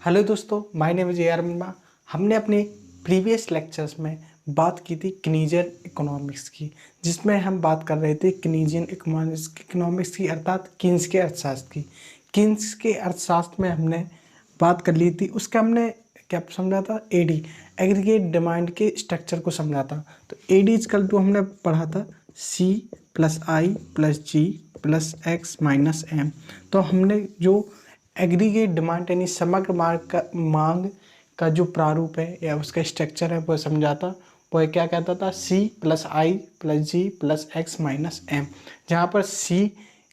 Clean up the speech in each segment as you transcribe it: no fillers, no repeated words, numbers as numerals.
Hello दोस्तों, my name is AR. Verma. हमने अपने प्रीवियस लेक्चर्स में बात की थी कीनेजियन इकोनॉमिक्स की, जिसमें हम बात कर रहे थे कीनेजियन इकोनॉमिक्स की, अर्थात कीन्स के अर्थशास्त्र की। कीन्स के अर्थशास्त्र में हमने बात कर ली थी, उसका हमने क्या समझा था, एडी एग्रीगेट डिमांड के स्ट्रक्चर को समझा था। तो एडी इक्वल टू हमने पढ़ा था सी प्लस आई प्लस जी प्लस एक्स माइनस एम। तो हमने जो एग्रीगेट डिमांड यानी समग्र मांग का जो प्रारूप है या उसका स्ट्रक्चर है वो समझाता। वो क्या कहता था, सी प्लस आई प्लस जी प्लस एक्स माइनस एम। जहाँ पर सी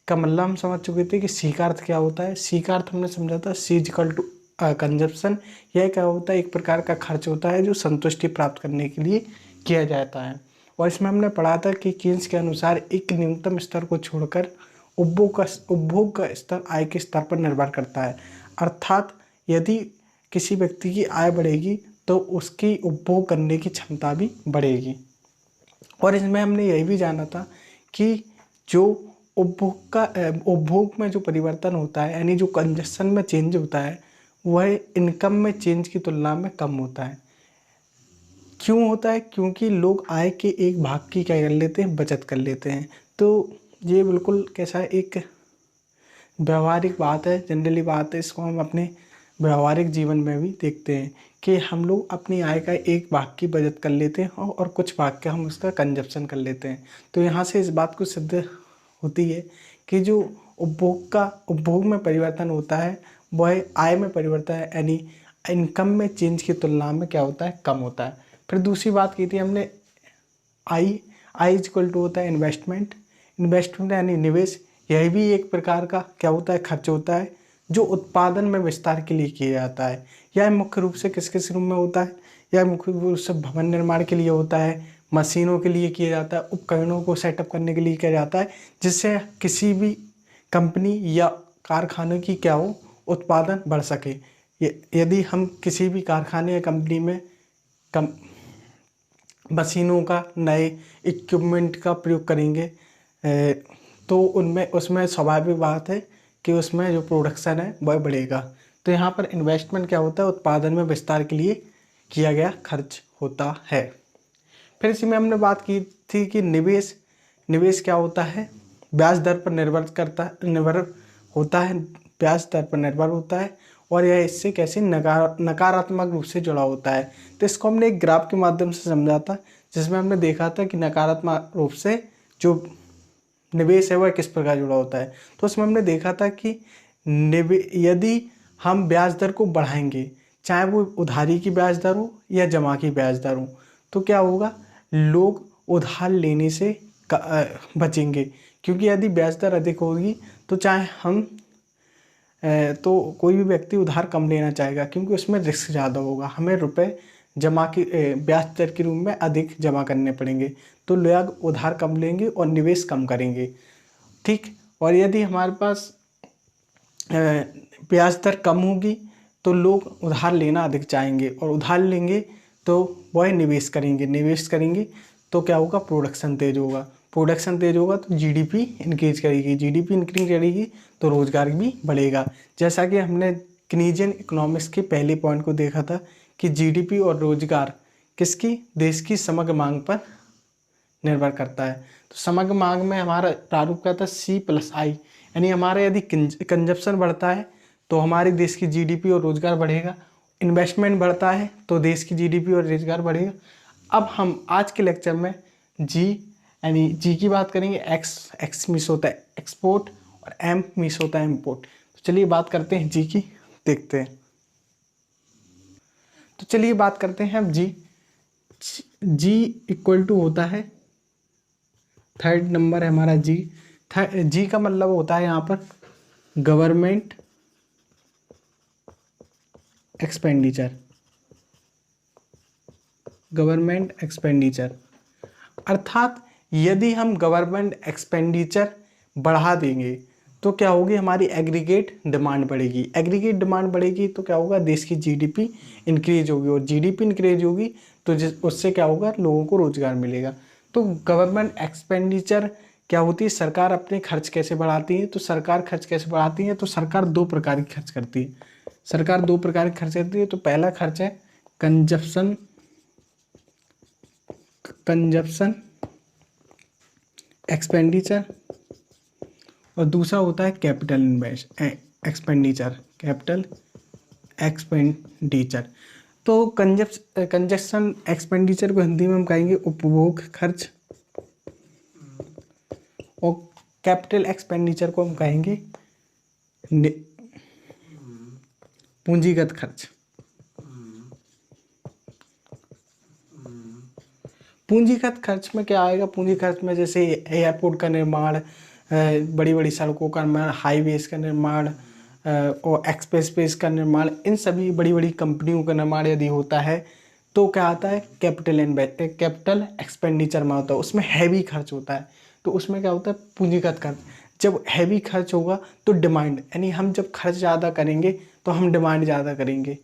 का मतलब हम समझ चुके थे कि सी का अर्थ क्या होता है। सी का अर्थ हमने समझा था सी इक्वल टू कंजप्शन। यह क्या होता है, एक प्रकार का खर्च होता है जो संतुष्टि प्राप्त करने के लिए किया जाता है। और इसमें हमने पढ़ा था कि कीन्स के अनुसार एक न्यूनतम स्तर को छोड़कर उपभोग का स्तर आय के स्तर पर निर्भर करता है। अर्थात यदि किसी व्यक्ति की आय बढ़ेगी तो उसकी उपभोग करने की क्षमता भी बढ़ेगी। और इसमें हमने यही भी जाना था कि जो उपभोग में जो परिवर्तन होता है, यानी जो कंजप्शन में चेंज होता है, वह इनकम में चेंज की तुलना में कम होता है। क्यों होता है? क्योंकि लोग आय के एक भाग की क्या कर लेते हैं, बचत कर लेते हैं। तो ये बिल्कुल कैसा है, एक व्यवहारिक बात है, जनरली बात है। इसको हम अपने व्यवहारिक जीवन में भी देखते हैं कि हम लोग अपनी आय का एक भाग की बचत कर लेते हैं और कुछ भाग का हम उसका कंजप्शन कर लेते हैं। तो यहाँ से इस बात को सिद्ध होती है कि जो उपभोग में परिवर्तन होता है वह आय में परिवर्तन है, यानी इनकम में चेंज की तुलना में क्या होता है, कम होता है। फिर दूसरी बात की थी हमने, आई इक्वल टू होता है इन्वेस्टमेंट यानी निवेश। यह भी एक प्रकार का क्या होता है, खर्च होता है जो उत्पादन में विस्तार के लिए किया जाता है। यह मुख्य रूप से किस रूप में होता है, यह मुख्य रूप से भवन निर्माण के लिए होता है, मशीनों के लिए किया जाता है, उपकरणों को सेटअप करने के लिए किया जाता है, जिससे किसी भी कंपनी या कारखाने की क्या हो, उत्पादन बढ़ सके। यदि हम किसी भी कारखाने या कंपनी में मशीनों का, नए इक्विपमेंट का प्रयोग करेंगे तो उसमें स्वाभाविक बात है कि उसमें जो प्रोडक्शन है वह बढ़ेगा। तो यहाँ पर इन्वेस्टमेंट क्या होता है, उत्पादन में विस्तार के लिए किया गया खर्च होता है। फिर इसी में हमने बात की थी कि निवेश क्या होता है, ब्याज दर पर निर्भर होता है, ब्याज दर पर निर्भर होता है और यह इससे कैसे नकारात्मक रूप से जुड़ा होता है। तो इसको हमने एक ग्राफ के माध्यम से समझा था, जिसमें हमने देखा था कि नकारात्मक रूप से जो निवेश है वह किस प्रकार जुड़ा होता है। तो उसमें हमने देखा था कि यदि हम ब्याज दर को बढ़ाएंगे, चाहे वो उधारी की ब्याज दर हो या जमा की ब्याज दर हो, तो क्या होगा, लोग उधार लेने से बचेंगे। क्योंकि यदि ब्याज दर अधिक होगी तो चाहे हम तो कोई भी व्यक्ति उधार कम लेना चाहेगा, क्योंकि उसमें रिस्क ज़्यादा होगा, हमें रुपए जमा की ब्याज दर के रूप में अधिक जमा करने पड़ेंगे, तो लोग उधार कम लेंगे और निवेश कम करेंगे। ठीक। और यदि हमारे पास ब्याज दर कम होगी तो लोग उधार लेना अधिक चाहेंगे और उधार लेंगे तो वह निवेश करेंगे तो क्या होगा, प्रोडक्शन तेज होगा तो जीडीपी इंक्रीज करेगी तो रोजगार भी बढ़ेगा। जैसा कि हमने कीनेजियन इकोनॉमिक्स के पहले पॉइंट को देखा था कि जीडीपी और रोजगार किसकी, देश की समग्र मांग पर निर्भर करता है। तो समग्र मांग में हमारा प्रारूप क्या था, सी प्लस आई, यानी हमारा यदि कंजप्शन बढ़ता है तो हमारे देश की जीडीपी और रोजगार बढ़ेगा, इन्वेस्टमेंट बढ़ता है तो देश की जीडीपी और रोजगार बढ़ेगा। अब हम आज के लेक्चर में जी की बात करेंगे। एक्स मीन्स होता है एक्सपोर्ट और एम मीन्स होता है इम्पोर्ट। तो चलिए बात करते हैं जी की, देखते हैं। तो चलिए बात करते हैं अब जी इक्वल टू होता है, थर्ड नंबर है हमारा जी का मतलब होता है यहाँ पर गवर्नमेंट एक्सपेंडिचर। अर्थात यदि हम गवर्नमेंट एक्सपेंडिचर बढ़ा देंगे तो क्या होगी, हमारी एग्रीगेट डिमांड बढ़ेगी तो क्या होगा, देश की जीडीपी इंक्रीज होगी और जीडीपी इंक्रीज होगी तो उससे क्या होगा, लोगों को रोजगार मिलेगा। तो गवर्नमेंट एक्सपेंडिचर क्या होती है, सरकार अपने खर्च कैसे बढ़ाती है, तो सरकार दो प्रकार की खर्च करती है। सरकार दो प्रकार के खर्च करती है। तो पहला खर्च है कंजप्शन एक्सपेंडिचर, और दूसरा होता है कैपिटल एक्सपेंडिचर। तो कंजप्शन एक्सपेंडिचर को हिंदी में हम कहेंगे उपभोग खर्च, और कैपिटल एक्सपेंडिचर को हम कहेंगे पूंजीगत खर्च। पूंजीगत खर्च में क्या आएगा? पूंजी खर्च में जैसे एयरपोर्ट का निर्माण, बड़ी बड़ी सड़कों का निर्माण, हाईवेज का निर्माण और एक्सप्रेसवेज का निर्माण, इन सभी बड़ी बड़ी कंपनियों का निर्माण यदि होता है तो क्या आता है? कैपिटल एक्सपेंडिचर में होता है, उसमें हैवी खर्च होता है। तो उसमें क्या होता है? पूंजीगत खर्च। जब हैवी खर्च होगा तो डिमांड, यानी हम जब खर्च ज़्यादा करेंगे तो हम डिमांड ज़्यादा करेंगे,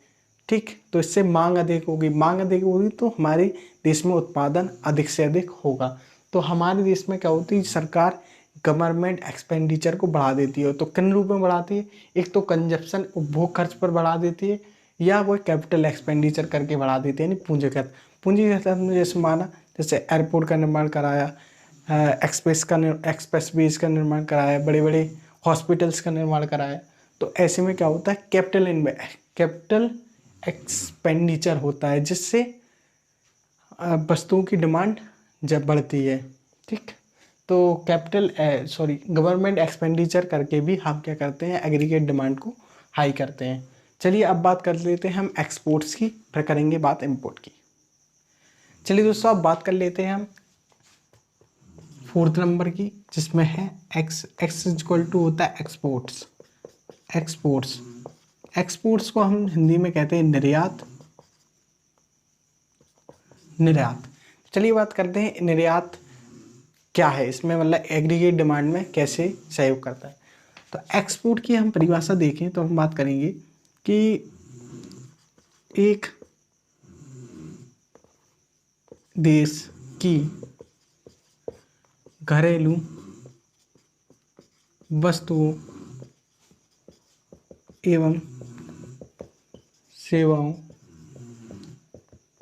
ठीक। तो इससे मांग अधिक होगी, मांग अधिक होगी तो हमारे देश में उत्पादन अधिक से अधिक होगा। तो हमारे देश में क्या होती है? सरकार गवर्नमेंट एक्सपेंडिचर को बढ़ा देती है। तो किन रूप में बढ़ाती है? एक तो कंजप्शन उपभोग खर्च पर बढ़ा देती है, या वो कैपिटल एक्सपेंडिचर करके बढ़ा देती है, यानी पूंजीगत में जैसे माना, जैसे एयरपोर्ट का निर्माण कराया, एक्सप्रेसवेज का निर्माण कराया, बड़े बड़े हॉस्पिटल्स का निर्माण कराया। तो ऐसे में क्या होता है? कैपिटल एक्सपेंडिचर होता है, जिससे वस्तुओं की डिमांड जब बढ़ती है, ठीक। तो गवर्नमेंट एक्सपेंडिचर करके भी हम क्या करते हैं? एग्रीगेट डिमांड को हाई करते हैं। चलिए अब बात कर लेते हैं हम एक्सपोर्ट्स की, फिर करेंगे बात इंपोर्ट की। चलिए दोस्तों अब बात कर लेते हैं हम 4th नंबर की, जिसमें है एक्स इक्वल टू होता है एक्सपोर्ट्स को हम हिंदी में कहते हैं निर्यात। चलिए बात करते हैं निर्यात क्या है, इसमें मतलब एग्रीगेट डिमांड में कैसे सहयोग करता है। तो एक्सपोर्ट की हम परिभाषा देखें तो हम बात करेंगे कि एक देश की घरेलू वस्तुओं एवं सेवाओं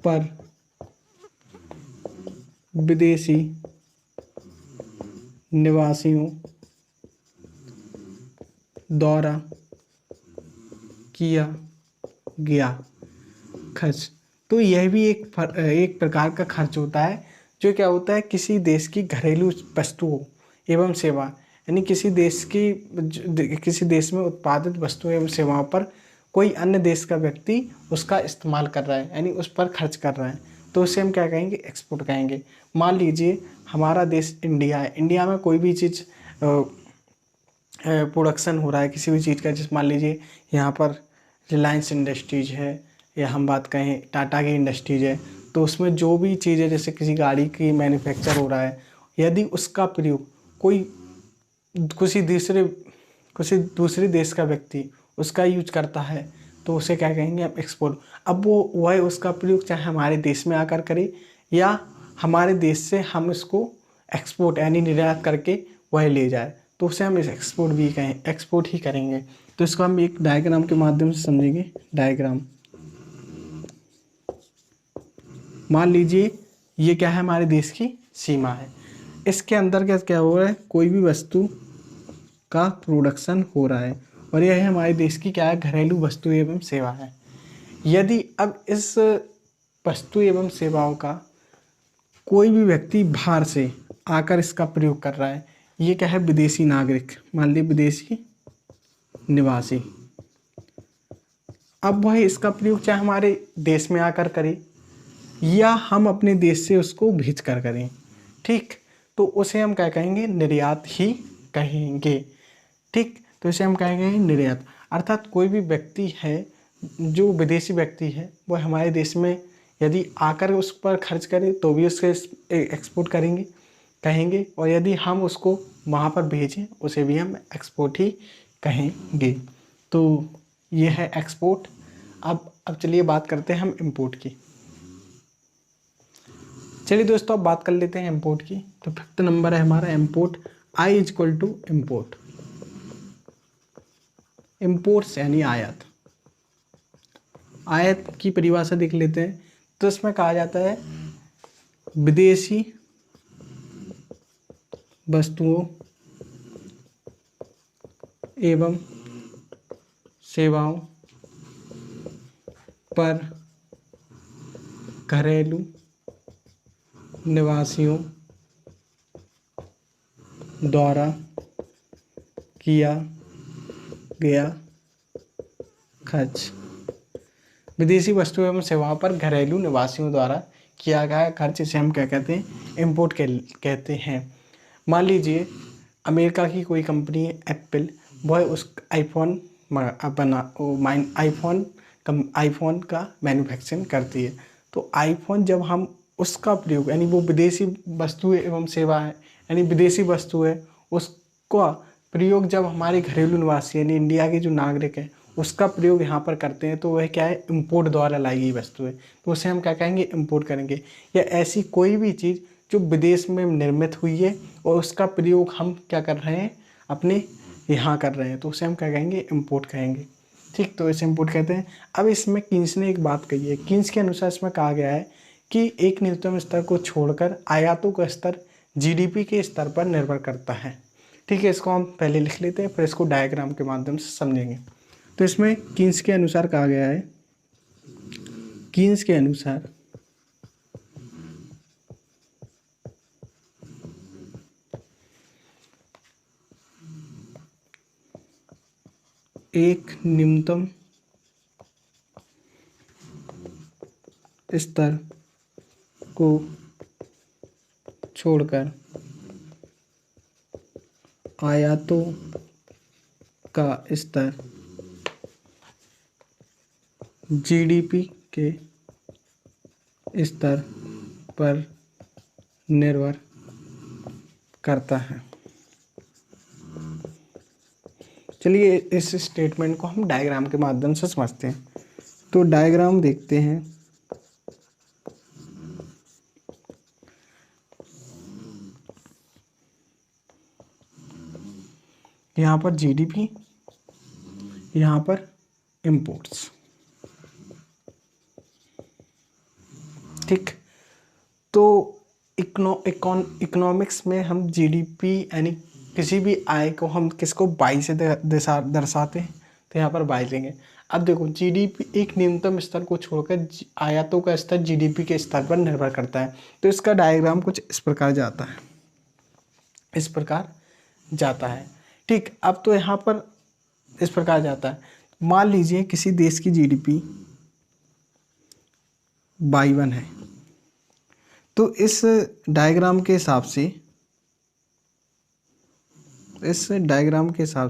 पर विदेशी निवासियों द्वारा किया गया खर्च। तो यह भी एक प्रकार का खर्च होता है, जो क्या होता है? किसी देश की घरेलू वस्तुओं एवं सेवा, यानी किसी देश में उत्पादित वस्तुओं एवं सेवाओं पर कोई अन्य देश का व्यक्ति उसका इस्तेमाल कर रहा है, यानी उस पर खर्च कर रहा है, तो उसे हम क्या कहेंगे? एक्सपोर्ट कहेंगे। मान लीजिए हमारा देश इंडिया है, इंडिया में कोई भी चीज़ प्रोडक्शन हो रहा है किसी भी चीज़ का, जैसे मान लीजिए यहाँ पर रिलायंस इंडस्ट्रीज है, या हम बात कहें टाटा की इंडस्ट्रीज है, तो उसमें जो भी चीज़ है, जैसे किसी गाड़ी की मैन्युफैक्चर हो रहा है, यदि उसका प्रयोग कोई किसी दूसरे देश का व्यक्ति उसका यूज करता है, तो उसे क्या कहेंगे? हम एक्सपोर्ट। अब वह उसका प्रयोग चाहे हमारे देश में आकर करे, या हमारे देश से हम इसको एक्सपोर्ट यानी निर्यात करके वह ले जाए, तो उसे हम एक्सपोर्ट ही करेंगे। तो इसको हम एक डायग्राम के माध्यम से समझेंगे। डायग्राम, मान लीजिए ये क्या है? हमारे देश की सीमा है। इसके अंदर क्या हो रहा है? कोई भी वस्तु का प्रोडक्शन हो रहा है, और यह है हमारे देश की क्या है? घरेलू वस्तु एवं सेवा है। यदि अब इस वस्तु एवं सेवाओं का कोई भी व्यक्ति बाहर से आकर इसका प्रयोग कर रहा है, ये क्या है? विदेशी नागरिक, मान लीजिए विदेशी निवासी। अब वह इसका प्रयोग चाहे हमारे देश में आकर करे, या हम अपने देश से उसको भेज कर करें, ठीक। तो उसे हम क्या कहेंगे? निर्यात ही कहेंगे, ठीक। तो इसे हम कहेंगे निर्यात। अर्थात कोई भी व्यक्ति है जो विदेशी व्यक्ति है, वह हमारे देश में यदि आकर उस पर खर्च करे तो भी उसके एक्सपोर्ट कहेंगे, और यदि हम उसको वहाँ पर भेजें उसे भी हम एक्सपोर्ट ही कहेंगे। तो ये है एक्सपोर्ट। अब चलिए बात करते हैं हम इंपोर्ट की। चलिए दोस्तों अब बात कर लेते हैं इंपोर्ट की। तो 5th नंबर है हमारा import. I equal to import. Imports यानी आयात। आयात की परिभाषा देख लेते हैं। तो इसमें कहा जाता है विदेशी वस्तुओं एवं सेवाओं पर घरेलू निवासियों द्वारा किया गया खर्च। विदेशी वस्तुओं एवं सेवाओं पर घरेलू निवासियों द्वारा किया गया खर्च, इसे हम क्या कहते हैं, इम्पोर्ट कहते हैं। मान लीजिए अमेरिका की कोई कंपनी है एप्पल, वह उस आईफोन आईफोन का मैन्युफैक्चरिंग करती है। तो आईफोन जब हम उसका प्रयोग, यानी वो विदेशी वस्तु एवं सेवा है, यानी विदेशी वस्तु है, उसका प्रयोग जब हमारे घरेलू निवासी यानी इंडिया के जो नागरिक हैं उसका प्रयोग यहाँ पर करते हैं, तो वह क्या है, इम्पोर्ट द्वारा लाई गई वस्तु है, तो उसे हम क्या कहेंगे, इम्पोर्ट करेंगे। या ऐसी कोई भी चीज़ जो विदेश में निर्मित हुई है और उसका प्रयोग हम क्या कर रहे हैं, अपने यहाँ कर रहे हैं, तो उसे हम क्या कहेंगे, इम्पोर्ट कहेंगे। ठीक, तो इसे इम्पोर्ट कहते हैं। अब इसमें कीन्स ने एक बात कही है, कीन्स के अनुसार इसमें कहा गया है कि एक न्यूनतम स्तर को छोड़कर आयातों का स्तर जीडीपी के स्तर पर निर्भर करता है। ठीक है, इसको हम पहले लिख लेते हैं, फिर इसको डायग्राम के माध्यम से समझेंगे। तो इसमें कीन्स के अनुसार कहा गया है, कीन्स के अनुसार एक न्यूनतम स्तर को छोड़कर आयातों का स्तर जीडीपी के स्तर पर निर्भर करता है। चलिए इस स्टेटमेंट को हम डायग्राम के माध्यम से समझते हैं। तो डायग्राम देखते हैं। यहाँ पर जीडीपी, यहाँ पर इंपोर्ट्स। ठीक, तो इकोनॉमिक्स में हम जीडीपी यानी किसी भी आय को हम किसको बाई से दर्शाते हैं, तो यहाँ पर बाई लेंगे। अब देखो जीडीपी एक न्यूनतम स्तर को छोड़कर आयातों का स्तर जीडीपी के स्तर पर निर्भर करता है। तो इसका डायग्राम कुछ इस प्रकार जाता है, इस प्रकार जाता है। ठीक, अब तो यहाँ पर इस प्रकार जाता है। मान लीजिए किसी देश की जीडीपी 52 है, तो इस डायग्राम के हिसाब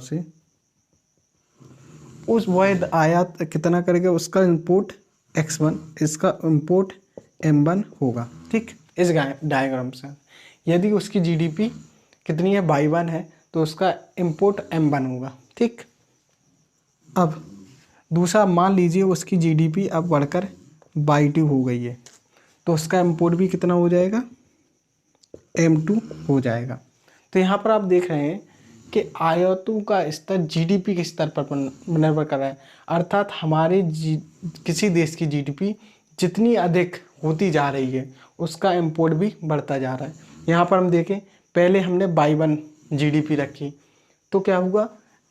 से उस वह आयात कितना करेगा, उसका इंपोर्ट x1, इसका इंपोर्ट m1 होगा। ठीक, इस डायग्राम से यदि उसकी जीडीपी कितनी है, 52 है, तो उसका इंपोर्ट m1 होगा। ठीक, अब दूसरा मान लीजिए उसकी जीडीपी अब बढ़कर 22 हो गई है, तो उसका इंपोर्ट भी कितना हो जाएगा, m2 हो जाएगा। तो यहाँ पर आप देख रहे हैं कि आयातों का स्तर जीडीपी के स्तर पर निर्भर कर रहा है। अर्थात हमारे किसी देश की जीडीपी जितनी अधिक होती जा रही है उसका इंपोर्ट भी बढ़ता जा रहा है। यहाँ पर हम देखें, पहले हमने 52 जीडीपी रखी, तो क्या हुआ,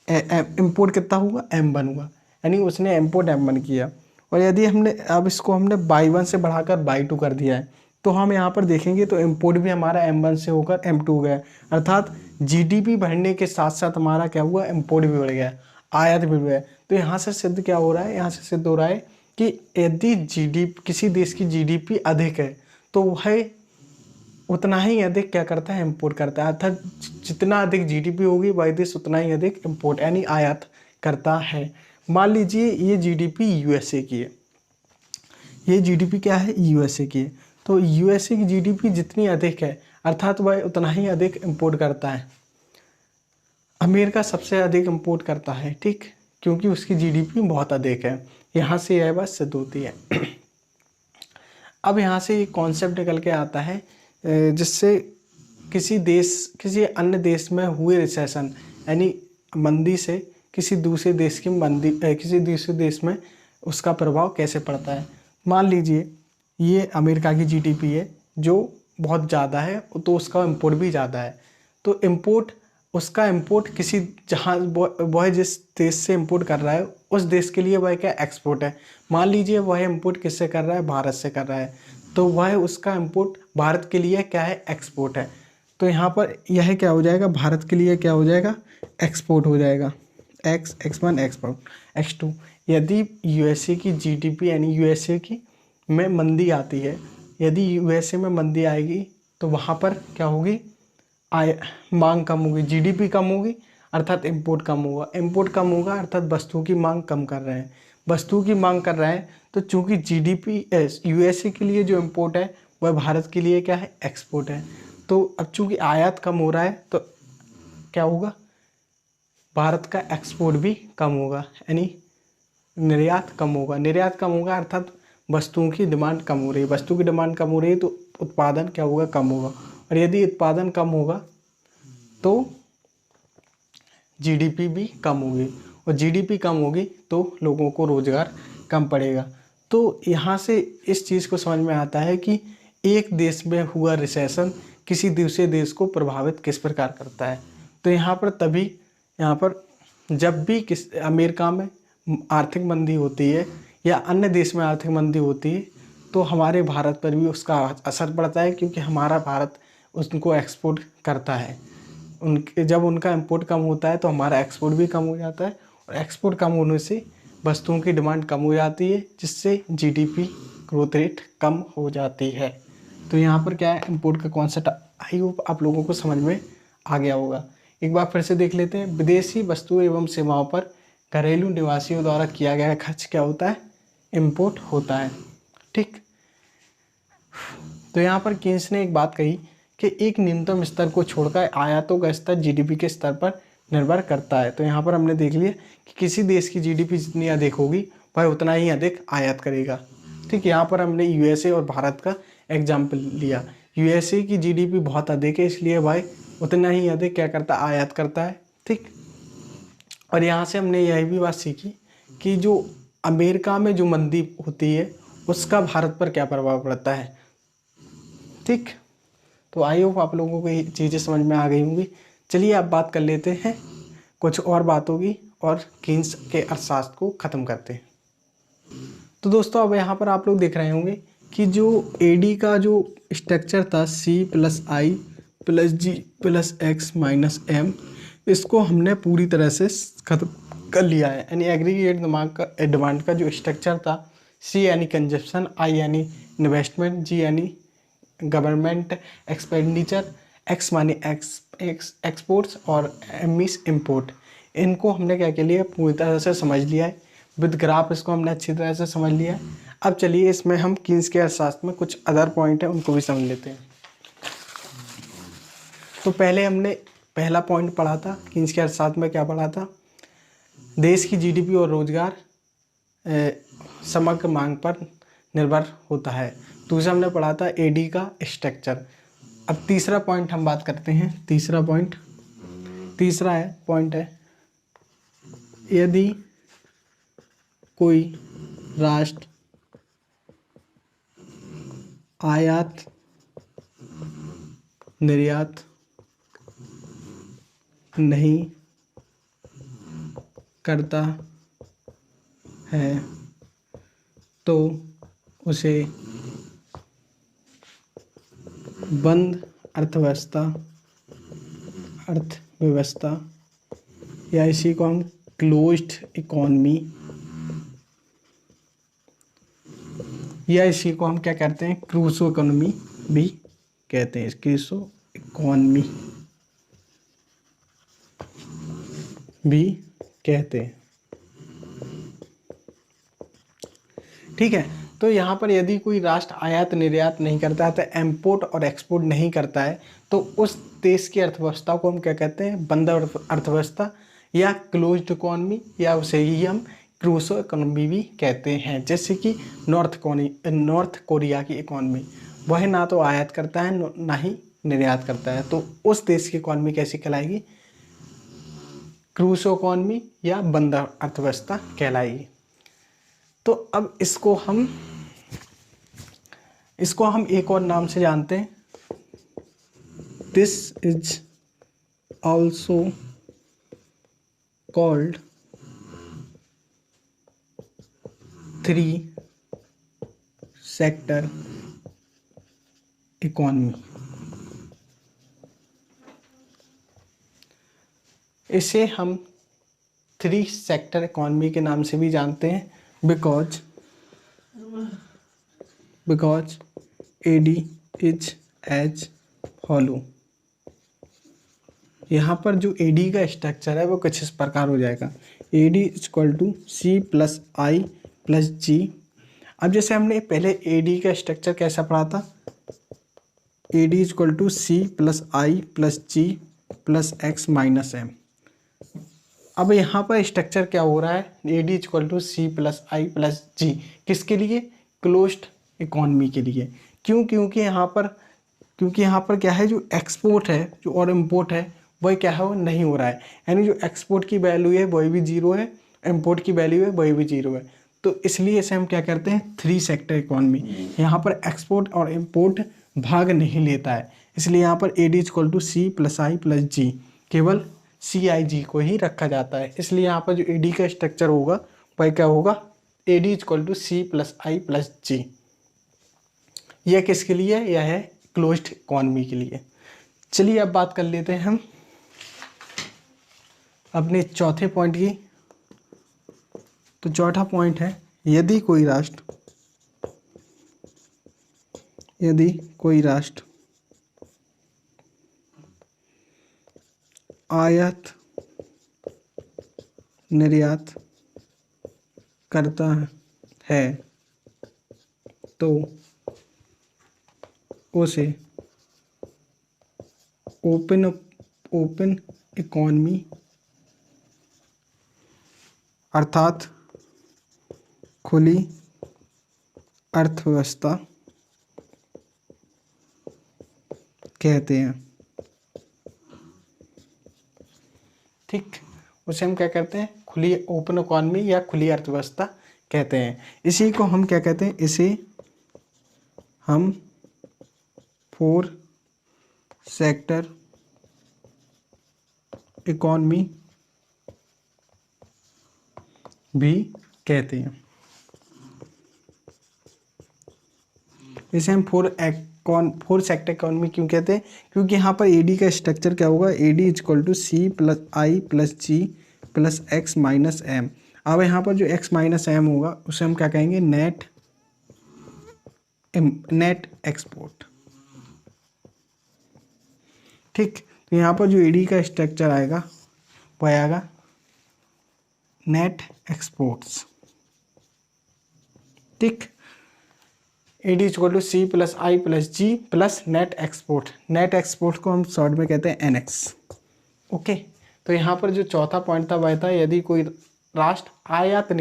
इंपोर्ट कितना हुआ, m1 हुआ, यानी उसने इंपोर्ट m1 किया। और यदि हमने अब इसको हमने 52 से बढ़ाकर 22 कर दिया है, तो हम यहाँ पर देखेंगे तो इंपोर्ट भी हमारा m1 से होकर m2 हो गया। अर्थात जीडीपी बढ़ने के साथ साथ हमारा क्या हुआ, इंपोर्ट भी बढ़ गया, आयात भी बढ़ गया। तो यहाँ से सिद्ध क्या हो रहा है, यहाँ से सिद्ध हो रहा है कि यदि जीडीपी किसी देश की जीडीपी अधिक है तो वह उतना ही अधिक क्या करता है, इंपोर्ट करता है। अर्थात जितना अधिक जीडीपी होगी वह देश उतना ही अधिक इंपोर्ट यानी आयात करता है। मान लीजिए ये जीडीपी यूएसए की है, ये जीडीपी क्या है, यूएसए की है। तो यूएसए की जीडीपी जितनी अधिक है अर्थात वह उतना ही अधिक इंपोर्ट करता है। अमेरिका सबसे अधिक इंपोर्ट करता है, ठीक, क्योंकि उसकी जीडीपी बहुत अधिक है। यहाँ से यह बात सिद्ध होती है। अब यहाँ से एक कॉन्सेप्ट निकल के आता है जिससे किसी अन्य देश में हुए रिसेशन यानी मंदी से किसी दूसरे देश में उसका प्रभाव कैसे पड़ता है। मान लीजिए ये अमेरिका की जीडीपी है जो बहुत ज़्यादा है, तो उसका इम्पोर्ट भी ज़्यादा है। तो इम्पोर्ट, उसका इम्पोर्ट किसी, जहाँ वह जिस देश से इम्पोर्ट कर रहा है उस देश के लिए वह क्या एक्सपोर्ट है। मान लीजिए वह इम्पोर्ट किससे कर रहा है, भारत से कर रहा है, तो वह उसका इम्पोर्ट भारत के लिए क्या है, एक्सपोर्ट है। तो यहाँ पर यह क्या हो जाएगा, भारत के लिए क्या हो जाएगा, एक्सपोर्ट हो जाएगा। X1 एक्सपोर्ट, X2 यदि यूएसए की जीडीपी यानी यूएसए की में मंदी आती है, यदि यूएसए में मंदी आएगी तो वहाँ पर क्या होगी, मांग कम होगी, जीडीपी कम होगी, अर्थात इंपोर्ट कम होगा, इंपोर्ट कम होगा अर्थात वस्तुओं की मांग कम कर रहे हैं, वस्तुओं की मांग कर रहे हैं। तो चूंकि जीडीपी यूएसए के लिए जो इंपोर्ट है वह भारत के लिए क्या है, एक्सपोर्ट है। तो अब चूंकि आयात कम हो रहा है तो क्या होगा, भारत का एक्सपोर्ट भी कम होगा, यानी निर्यात कम होगा। निर्यात कम होगा अर्थात वस्तुओं की डिमांड कम हो रही है, वस्तु की डिमांड कम हो रही है तो उत्पादन क्या होगा, कम होगा। और यदि उत्पादन कम होगा तो जीडीपी भी कम होगी, और जीडीपी कम होगी तो लोगों को रोजगार कम पड़ेगा। तो यहाँ से इस चीज़ को समझ में आता है कि एक देश में हुआ रिसेशन किसी दूसरे देश को प्रभावित किस प्रकार करता है। तो यहाँ पर तभी, यहाँ पर जब भी किस अमेरिका में आर्थिक मंदी होती है या अन्य देश में आर्थिक मंदी होती है तो हमारे भारत पर भी उसका असर पड़ता है, क्योंकि हमारा भारत उसको एक्सपोर्ट करता है। उनके जब उनका इंपोर्ट कम होता है तो हमारा एक्सपोर्ट भी कम हो जाता है, और एक्सपोर्ट कम होने से वस्तुओं की डिमांड कम हो जाती है, जिससे जीडीपी ग्रोथ रेट कम हो जाती है। तो यहाँ पर क्या है, इंपोर्ट का कॉन्सेप्ट आई होप आप लोगों को समझ में आ गया होगा। एक बार फिर से देख लेते हैं, विदेशी वस्तुओं एवं सेवाओं पर घरेलू निवासियों द्वारा किया गया खर्च क्या होता है, इंपोर्ट होता है। ठीक, तो यहाँ पर कीन्स ने एक बात कही कि एक न्यूनतम स्तर को छोड़कर आयातों का स्तर जीडीपी के स्तर पर निर्भर करता है। तो यहाँ पर हमने देख लिया कि किसी देश की जीडीपी जितनी अधिक होगी वह उतना ही अधिक आयात करेगा। ठीक, यहाँ पर हमने यूएसए और भारत का एग्जाम्पल लिया। यूएसए की जीडीपी बहुत अधिक है, इसलिए वह उतना ही अधिक क्या करता है, आयात करता है। ठीक, और यहाँ से हमने यह भी बात सीखी कि जो अमेरिका में जो मंदी होती है उसका भारत पर क्या प्रभाव पड़ता है। ठीक, तो आई होप आप लोगों को ये चीज़ें समझ में आ गई होंगी। चलिए अब बात कर लेते हैं कुछ और बातों की और कीन्स के अर्थशास्त्र को ख़त्म करते हैं। तो दोस्तों अब यहाँ पर आप लोग देख रहे होंगे कि जो एडी का जो स्ट्रक्चर था C+I+G+X-M, इसको हमने पूरी तरह से खत्म कर लिया है। यानी एग्रीगेट डिमांड का जो स्ट्रक्चर था, C यानी कंजप्शन, I यानी इन्वेस्टमेंट, G यानी गवर्नमेंट एक्सपेंडिचर, X मानी एक्सपोर्ट्स और M मीन्स इम्पोर्ट, इनको हमने क्या कर लिया, पूरी तरह से समझ लिया है। विद ग्राफ इसको हमने अच्छी तरह से समझ लिया है। अब चलिए इसमें हम कीन्स के अर्थशास्त्र में कुछ अदर पॉइंट हैं उनको भी समझ लेते हैं। तो पहले हमने पहला पॉइंट पढ़ा था कीन्स के अर्थशास्त्र में, क्या पढ़ा था, देश की जीडीपी और रोजगार समग्र मांग पर निर्भर होता है। दूसरा हमने पढ़ा था एडी का स्ट्रक्चर। अब तीसरा पॉइंट हम बात करते हैं। तीसरा पॉइंट है यदि कोई राष्ट्र आयात निर्यात नहीं करता है तो उसे बंद अर्थव्यवस्था या इसी को हम क्लोज्ड इकोनॉमी या इसी को हम क्या कहते हैं, क्रूसो इकोनॉमी भी कहते हैं। क्रूसो इकोनॉमी भी कहते हैं। ठीक है, तो यहाँ पर यदि कोई राष्ट्र आयात निर्यात नहीं करता है तो इम्पोर्ट और एक्सपोर्ट नहीं करता है तो उस देश की अर्थव्यवस्था को हम क्या कहते हैं, बंद अर्थव्यवस्था या क्लोज्ड इकोनॉमी, या उसे ही हम क्रूसो इकोनॉमी भी कहते हैं। जैसे कि नॉर्थ कोरिया की इकोनॉमी, वह ना तो आयात करता है ना ही निर्यात करता है, तो उस देश की इकोनॉमी कैसी कहलाएगी, क्रूसो इकोनॉमी या बंद अर्थव्यवस्था कहलाएगी। तो अब इसको हम एक और नाम से जानते हैं, this is also called three sector economy. इसे हम थ्री सेक्टर इकोनॉमी के नाम से भी जानते हैं because AD is as follow. यहाँ पर जो AD का स्ट्रक्चर है वो कुछ इस प्रकार हो जाएगा, AD इक्वल टू C+I+G। अब जैसे हमने पहले AD का स्ट्रक्चर कैसा पढ़ा था, AD equal to C+I+G plus X minus M। अब यहाँ पर स्ट्रक्चर क्या हो रहा है, AD इक्वल टू C+I+G किसके लिए, क्लोज्ड इकोनॉमी के लिए। क्योंकि यहाँ पर क्या है, जो एक्सपोर्ट है जो और इम्पोर्ट है वही क्या है, वो नहीं हो रहा है। यानी जो एक्सपोर्ट की वैल्यू है वही भी जीरो है, इम्पोर्ट की वैल्यू है वही भी जीरो है। तो इसलिए इसे हम क्या करते हैं, थ्री सेक्टर इकोनॉमी। यहाँ पर एक्सपोर्ट और इम्पोर्ट भाग नहीं लेता है, इसलिए यहाँ पर AD इक्वल टू C+I+G केवल CIG को ही रखा जाता है। इसलिए यहाँ पर जो AD का स्ट्रक्चर होगा वह क्या होगा, AD इक्वल टू C+I+G। यह किसके लिए, यह है क्लोज्ड इकोनॉमी के लिए। चलिए अब बात कर लेते हैं हम अपने चौथे पॉइंट की। तो चौथा पॉइंट है, यदि कोई राष्ट्र आयात निर्यात करता है तो उसे ओपन इकोनॉमी अर्थात खुली अर्थव्यवस्था कहते हैं। ठीक, उसे हम क्या कहते हैं, खुली ओपन इकोनॉमी या खुली अर्थव्यवस्था कहते हैं। इसी को हम क्या कहते हैं, इसे हम फोर सेक्टर इकोनॉमी भी कहते हैं। इसे हम फोर सेक्टर इकोनॉमी क्यों कहते हैं, क्योंकि यहाँ पर AD का स्ट्रक्चर क्या होगा, AD equal to C+I+G plus X minus M। अब यहाँ पर जो X माइनस M होगा उसे हम क्या कहेंगे, नेट एक्सपोर्ट। ठीक, तो यहाँ पर जो AD का स्ट्रक्चर आएगा वो आएगा नेट एक्सपोर्ट्स। ठीक, AD equal to C+I+G plus net export. Net export को हम शॉर्ट में कहते हैं NX। ओके, तो यहाँ पर जो चौथा पॉइंट था वह था, यदि कोई राष्ट्र आयात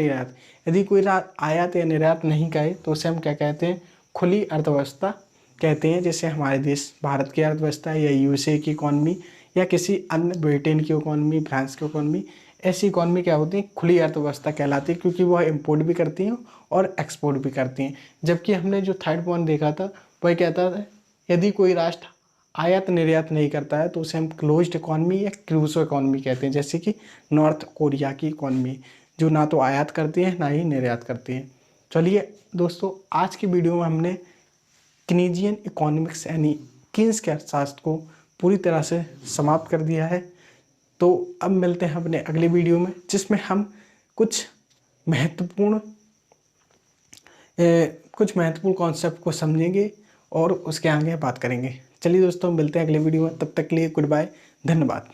या निर्यात नहीं करे तो उसे हम क्या कहते हैं, खुली अर्थव्यवस्था कहते हैं। जैसे हमारे देश भारत की अर्थव्यवस्था या USA की इकोनॉमी या किसी अन्य ब्रिटेन की इकोनॉमी, फ्रांस की इकोनॉमी, ऐसी इकोनॉमी क्या होती है, खुली अर्थव्यवस्था कहलाती है, क्योंकि वह इम्पोर्ट भी करती हैं और एक्सपोर्ट भी करती हैं। जबकि हमने जो थर्ड पॉइंट देखा था वह कहता था, यदि कोई राष्ट्र आयात निर्यात नहीं करता है तो उसे हम क्लोज्ड इकोनॉमी या क्रूजो इकोनॉमी कहते हैं। जैसे कि नॉर्थ कोरिया की इकोनॉमी, जो ना तो आयात करती है ना ही निर्यात करती है। चलिए दोस्तों, आज की वीडियो में हमने कीनेजियन इकोनॉमिक्स यानी कीन्स के अर्थशास्त्र को पूरी तरह से समाप्त कर दिया है। तो अब मिलते हैं अपने अगले वीडियो में, जिसमें हम कुछ महत्वपूर्ण कॉन्सेप्ट को समझेंगे और उसके आगे बात करेंगे। चलिए दोस्तों, मिलते हैं अगले वीडियो में, तब तक के लिए गुड बाय, धन्यवाद।